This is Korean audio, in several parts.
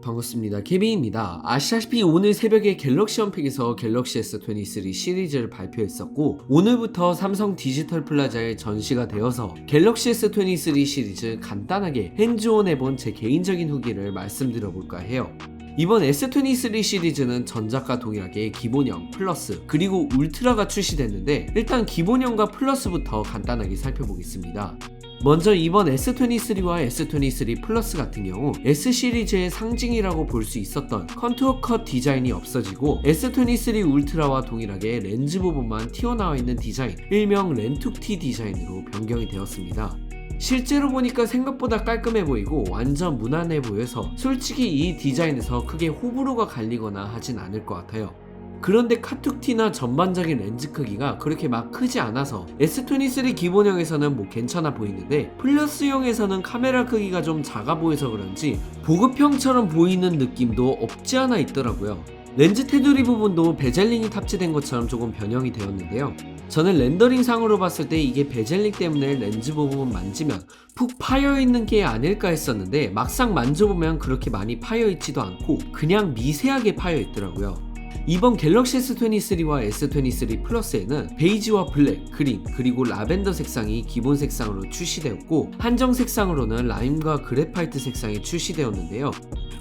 반갑습니다. 케빈입니다. 아시다시피 오늘 새벽에 갤럭시 언팩에서 갤럭시 S23 시리즈를 발표했었고 오늘부터 삼성 디지털 플라자에 전시가 되어서 갤럭시 S23 시리즈 간단하게 핸즈온 해본 제 개인적인 후기를 말씀드려볼까 해요. 이번 S23 시리즈는 전작과 동일하게 기본형, 플러스, 그리고 울트라가 출시됐는데 일단 기본형과 플러스부터 간단하게 살펴보겠습니다. 먼저 이번 S23와 S23 플러스 같은 경우 S 시리즈의 상징이라고 볼 수 있었던 컨투어 컷 디자인이 없어지고 S23 울트라와 동일하게 렌즈 부분만 튀어나와 있는 디자인, 일명 렌툭티 디자인으로 변경이 되었습니다. 실제로 보니까 생각보다 깔끔해 보이고 완전 무난해 보여서 솔직히 이 디자인에서 크게 호불호가 갈리거나 하진 않을 것 같아요. 그런데 카툭티나 전반적인 렌즈 크기가 그렇게 막 크지 않아서 S23 기본형에서는 뭐 괜찮아 보이는데 플러스형에서는 카메라 크기가 좀 작아 보여서 그런지 보급형처럼 보이는 느낌도 없지 않아 있더라고요. 렌즈 테두리 부분도 베젤링이 탑재된 것처럼 조금 변형이 되었는데요. 저는 렌더링 상으로 봤을 때 이게 베젤링 때문에 렌즈 부분 만지면 푹 파여있는 게 아닐까 했었는데 막상 만져보면 그렇게 많이 파여있지도 않고 그냥 미세하게 파여있더라고요. 이번 갤럭시 S23와 S23 플러스에는 베이지와 블랙, 그린, 그리고 라벤더 색상이 기본 색상으로 출시되었고 한정 색상으로는 라임과 그래파이트 색상이 출시되었는데요.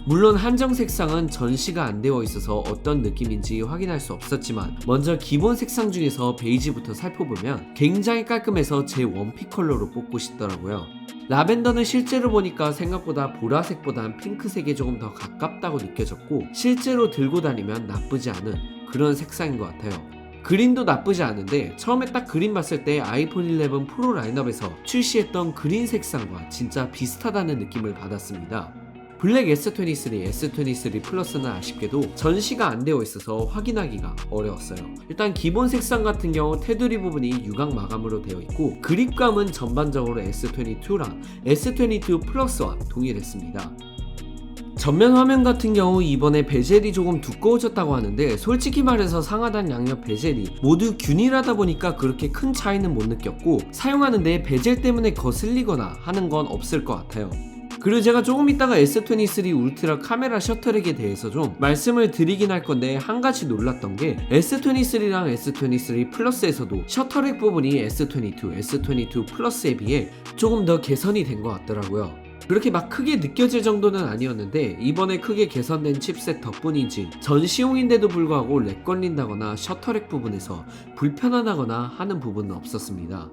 물론 한정 색상은 전시가 안 되어 있어서 어떤 느낌인지 확인할 수 없었지만 먼저 기본 색상 중에서 베이지부터 살펴보면 굉장히 깔끔해서 제 원픽 컬러로 뽑고 싶더라고요. 라벤더는 실제로 보니까 생각보다 보라색보단 핑크색에 조금 더 가깝다고 느껴졌고 실제로 들고 다니면 나쁘지 않은 그런 색상인 것 같아요. 그린도 나쁘지 않은데 처음에 딱 그린 봤을 때 아이폰 11 프로 라인업에서 출시했던 그린 색상과 진짜 비슷하다는 느낌을 받았습니다. 블랙 S23, S23 플러스는 아쉽게도 전시가 안 되어 있어서 확인하기가 어려웠어요. 일단 기본 색상 같은 경우 테두리 부분이 유광 마감으로 되어 있고 그립감은 전반적으로 S22랑 S22 플러스와 동일했습니다. 전면 화면 같은 경우 이번에 베젤이 조금 두꺼워졌다고 하는데 솔직히 말해서 상하단 양옆 베젤이 모두 균일하다 보니까 그렇게 큰 차이는 못 느꼈고 사용하는데 베젤 때문에 거슬리거나 하는 건 없을 것 같아요. 그리고 제가 조금 있다가 S23 울트라 카메라 셔터렉에 대해서 좀 말씀을 드리긴 할 건데 한 가지 놀랐던 게 S23랑 S23 플러스에서도 셔터렉 부분이 S22, S22 플러스에 비해 조금 더 개선이 된 것 같더라고요. 그렇게 막 크게 느껴질 정도는 아니었는데 이번에 크게 개선된 칩셋 덕분인지 전시용인데도 불구하고 렉 걸린다거나 셔터렉 부분에서 불편하다거나 하는 부분은 없었습니다.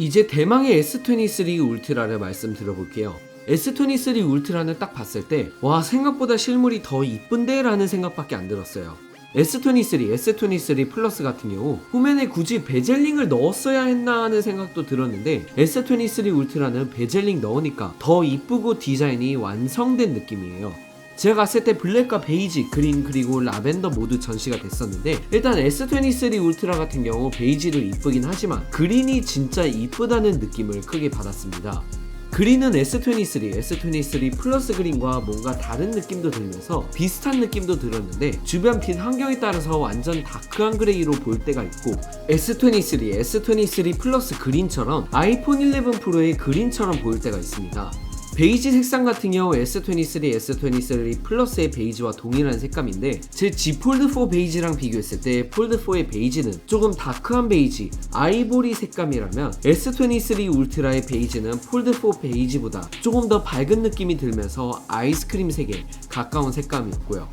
이제 대망의 S23 울트라를 말씀드려볼게요. S23 울트라는 딱 봤을 때 와 생각보다 실물이 더 이쁜데 라는 생각밖에 안 들었어요. S23, S23 플러스 같은 경우 후면에 굳이 베젤링을 넣었어야 했나 하는 생각도 들었는데 S23 울트라는 베젤링 넣으니까 더 이쁘고 디자인이 완성된 느낌이에요. 제가 갔을 때 블랙과 베이지, 그린 그리고 라벤더 모두 전시가 됐었는데 일단 S23 울트라 같은 경우 베이지도 이쁘긴 하지만 그린이 진짜 이쁘다는 느낌을 크게 받았습니다. 그린은 S23 플러스 그린과 뭔가 다른 느낌도 들면서 비슷한 느낌도 들었는데 주변 빛 환경에 따라서 완전 다크한 그레이로 보일 때가 있고 S23 플러스 그린처럼 아이폰 11 프로의 그린처럼 보일 때가 있습니다. 베이지 색상 같은 경우 S23 플러스의 베이지와 동일한 색감인데 제 G 폴드4 베이지랑 비교했을 때 폴드4의 베이지는 조금 다크한 베이지, 아이보리 색감이라면 S23 울트라의 베이지는 폴드4 베이지보다 조금 더 밝은 느낌이 들면서 아이스크림 색에 가까운 색감이었고요.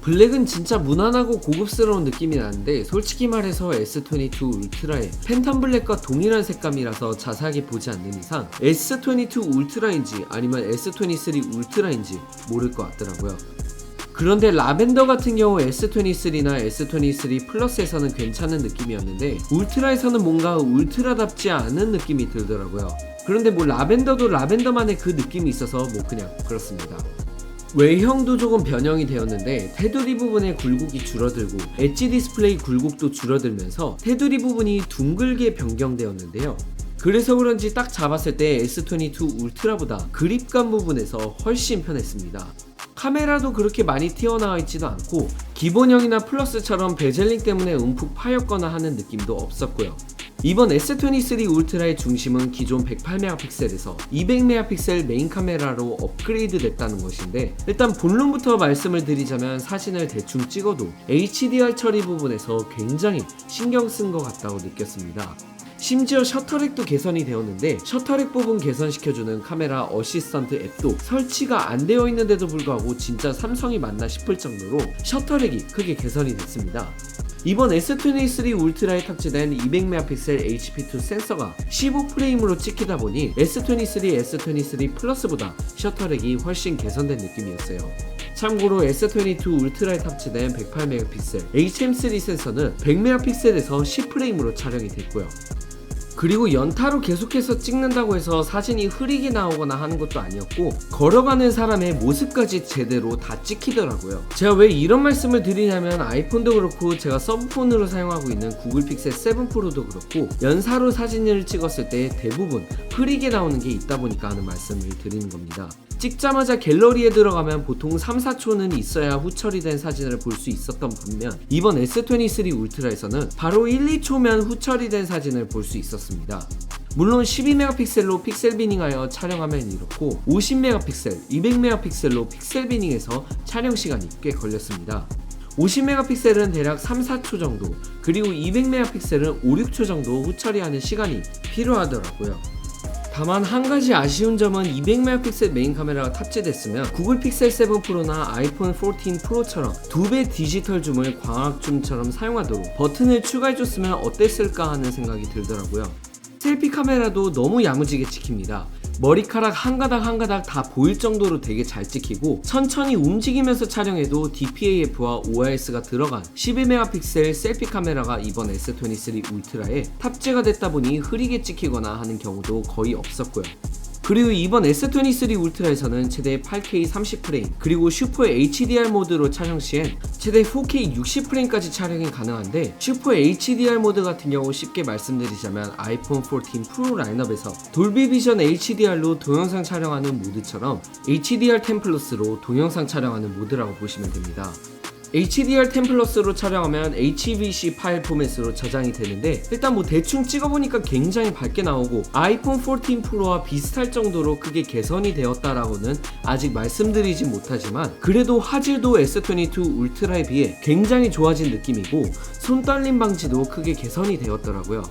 블랙은 진짜 무난하고 고급스러운 느낌이 나는데 솔직히 말해서 S22 울트라의 팬텀 블랙과 동일한 색감이라서 자세하게 보지 않는 이상 S22 울트라인지 아니면 S23 울트라인지 모를 것 같더라고요. 그런데 라벤더 같은 경우 S23나 S23 플러스에서는 괜찮은 느낌이었는데 울트라에서는 뭔가 울트라답지 않은 느낌이 들더라고요. 그런데 뭐 라벤더도 라벤더만의 그 느낌이 있어서 뭐 그냥 그렇습니다. 외형도 조금 변형이 되었는데 테두리 부분의 굴곡이 줄어들고 엣지 디스플레이 굴곡도 줄어들면서 테두리 부분이 둥글게 변경되었는데요. 그래서 그런지 딱 잡았을 때 S22 울트라보다 그립감 부분에서 훨씬 편했습니다. 카메라도 그렇게 많이 튀어나와 있지도 않고 기본형이나 플러스처럼 베젤링 때문에 움푹 파였거나 하는 느낌도 없었고요. 이번 S23 울트라의 중심은 기존 108메가픽셀에서 200메가픽셀 메인 카메라로 업그레이드 됐다는 것인데, 일단 본론부터 말씀을 드리자면 사진을 대충 찍어도 HDR 처리 부분에서 굉장히 신경 쓴 것 같다고 느꼈습니다. 심지어 셔터렉도 개선이 되었는데 셔터렉 부분 개선시켜주는 카메라 어시스턴트 앱도 설치가 안 되어 있는데도 불구하고 진짜 삼성이 맞나 싶을 정도로 셔터렉이 크게 개선이 됐습니다. 이번 S23 울트라에 탑재된 200메가픽셀 HP2 센서가 15프레임으로 찍히다 보니 S23, S23 플러스보다 셔터렉이 훨씬 개선된 느낌이었어요. 참고로 S22 울트라에 탑재된 108메가픽셀 HM3 센서는 100메가픽셀에서 10프레임으로 촬영이 됐고요. 그리고 연타로 계속해서 찍는다고 해서 사진이 흐리게 나오거나 하는 것도 아니었고 걸어가는 사람의 모습까지 제대로 다 찍히더라고요. 제가 왜 이런 말씀을 드리냐면 아이폰도 그렇고 제가 서브폰으로 사용하고 있는 구글 픽셀 7 프로도 그렇고 연사로 사진을 찍었을 때 대부분 흐리게 나오는 게 있다 보니까 하는 말씀을 드리는 겁니다. 찍자마자 갤러리에 들어가면 보통 3, 4초는 있어야 후처리된 사진을 볼 수 있었던 반면 이번 S23 울트라에서는 바로 1, 2초면 후처리된 사진을 볼 수 있었습니다. 물론 12메가픽셀로 픽셀 비닝하여 촬영하면 이렇고 50메가픽셀, 200메가픽셀로 픽셀 비닝해서 촬영 시간이 꽤 걸렸습니다. 50메가픽셀은 대략 3, 4초 정도, 그리고 200메가픽셀은 5, 6초 정도 후처리하는 시간이 필요하더라고요. 다만 한 가지 아쉬운 점은 200메가픽셀 메인 카메라가 탑재됐으면 구글 픽셀 7 프로나 아이폰 14 프로처럼 2배 디지털 줌을 광학 줌처럼 사용하도록 버튼을 추가해줬으면 어땠을까 하는 생각이 들더라고요. 셀피 카메라도 너무 야무지게 찍힙니다. 머리카락 한 가닥 한 가닥 다 보일 정도로 되게 잘 찍히고 천천히 움직이면서 촬영해도 DPAF와 OIS가 들어간 12메가픽셀 셀피 카메라가 이번 S23 울트라에 탑재가 됐다 보니 흐리게 찍히거나 하는 경우도 거의 없었고요. 그리고 이번 S23 울트라에서는 최대 8K 30프레임 그리고 슈퍼 HDR 모드로 촬영 시엔 최대 4K 60프레임까지 촬영이 가능한데, 슈퍼 HDR 모드 같은 경우 쉽게 말씀드리자면 아이폰 14 프로 라인업에서 돌비 비전 HDR로 동영상 촬영하는 모드처럼 HDR10 플러스로 동영상 촬영하는 모드라고 보시면 됩니다. HDR10 플러스로 촬영하면 HEVC 파일 포맷으로 저장이 되는데 일단 뭐 대충 찍어보니까 굉장히 밝게 나오고 아이폰 14 프로와 비슷할 정도로 크게 개선이 되었다라고는 아직 말씀드리지 못하지만 그래도 화질도 S22 울트라에 비해 굉장히 좋아진 느낌이고 손 떨림 방지도 크게 개선이 되었더라고요.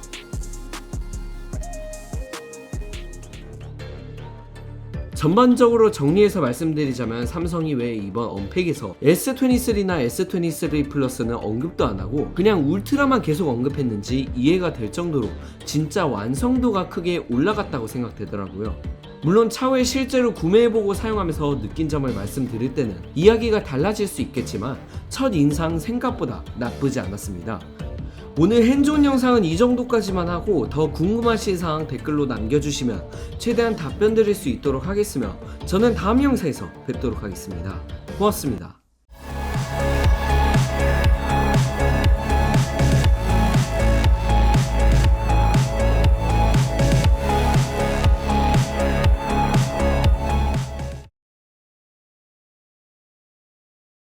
전반적으로 정리해서 말씀드리자면 삼성이 왜 이번 언팩에서 S23나 S23 플러스는 언급도 안하고 그냥 울트라만 계속 언급했는지 이해가 될 정도로 진짜 완성도가 크게 올라갔다고 생각되더라고요. 물론 차후에 실제로 구매해보고 사용하면서 느낀 점을 말씀드릴 때는 이야기가 달라질 수 있겠지만 첫 인상 생각보다 나쁘지 않았습니다. 오늘 핸즈온 영상은 이 정도까지만 하고 더 궁금하신 사항 댓글로 남겨주시면 최대한 답변 드릴 수 있도록 하겠으며 저는 다음 영상에서 뵙도록 하겠습니다. 고맙습니다.